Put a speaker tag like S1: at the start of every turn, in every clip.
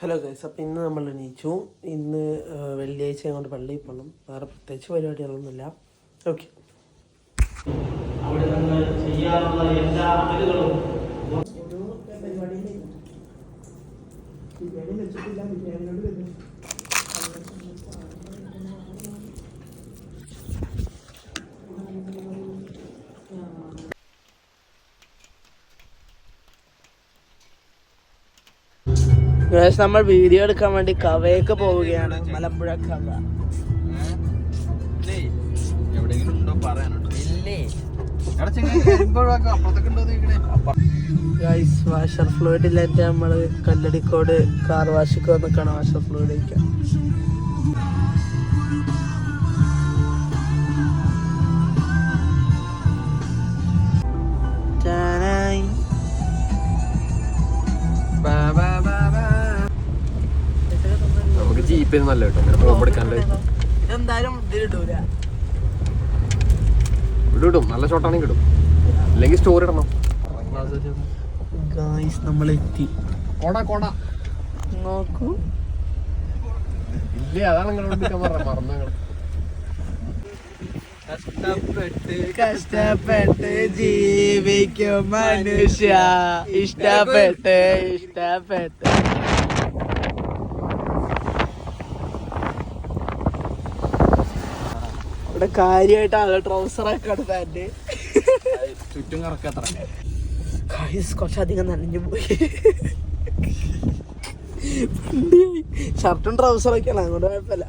S1: Hello guys, അപ്പോൾ ഇന്ന് നമ്മൾ എണീച്ചു. ഇന്ന് വെള്ളിയാഴ്ച കൊണ്ട് പള്ളിയിൽ പോകണം. വേറെ പ്രത്യേകിച്ച് പരിപാടികളൊന്നുമില്ല. ഓക്കെ, അവിടെ നിന്ന് ചെയ്യാറുള്ള എല്ലാ അമലുകളും നമ്മൾ വീഡിയോ എടുക്കാൻ വേണ്ടി കവയൊക്കെ പോവുകയാണ്. മലമ്പുഴ കവ. വാഷർ ഫ്ലൂയിഡ് ഇല്ലായിട്ട് നമ്മള് കല്ലടിക്കോട് കാർ വാഷിക്ക് വന്നിക്കാണ് വാഷർ ഫ്ലൂയിഡ് കഴിക്കാൻ.
S2: നമുക്ക് ജീപ്പ് നല്ല
S1: എന്തായാലും
S2: ഇടും, നല്ല ഷോട്ടാണെങ്കിൽ ഇടും, അല്ലെങ്കിൽ സ്റ്റോറി ഇടണം.
S1: നമ്മളെത്തി.
S2: നോക്കൂ, ഇല്ലേ അതാണ് മറന്നു.
S1: കഷ്ടപ്പെട്ട് ജീവിക്കും മനുഷ്യ, ഇഷ്ടപ്പെട്ട് ഇവിടെ കാര്യമായിട്ട് ആകെ ട്രൗസറൊക്കെ പാന്റ്
S2: ചുറ്റും കറക്കത്ര.
S1: കുറച്ചധികം നനഞ്ഞു പോയി. ഷർട്ടും ട്രൗസറൊക്കെയാണ്, അങ്ങോട്ട് കുഴപ്പമില്ല.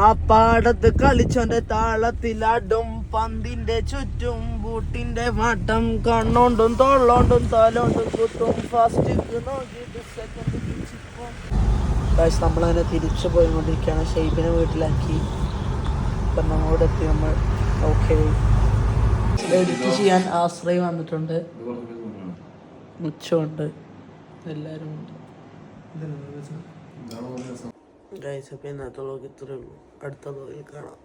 S1: ആ പാടത്ത് കളിച്ചോന്റെ താളത്തിലാടും പന്തിന്റെ ചുറ്റും ബൂട്ടിന്റെ മട്ടം കണ്ണോണ്ടും തൊള്ളോണ്ടും തലോണ്ടും കുത്തും ഫാസ്റ്റ് നമ്മളതിനെ തിരിച്ചു പോയിക്കൊണ്ടിരിക്കുകയാണ്. ഷെയ്ബിനെ വീട്ടിലാക്കി ഇപ്പം നമ്മോട് എത്തി. നമ്മൾ ഓക്കെ എഡിറ്റ് ചെയ്യാൻ ആശ്രയം വന്നിട്ടുണ്ട്, മുച്ചുണ്ട്, എല്ലാവരും ഉണ്ട്. ഗൈസ്, അപ്പോൾ ഇന്നത്തെ വ്ളോഗ് ഇത്രയേ ഉള്ളൂ. അടുത്ത വ്ളോഗിൽ കാണാം.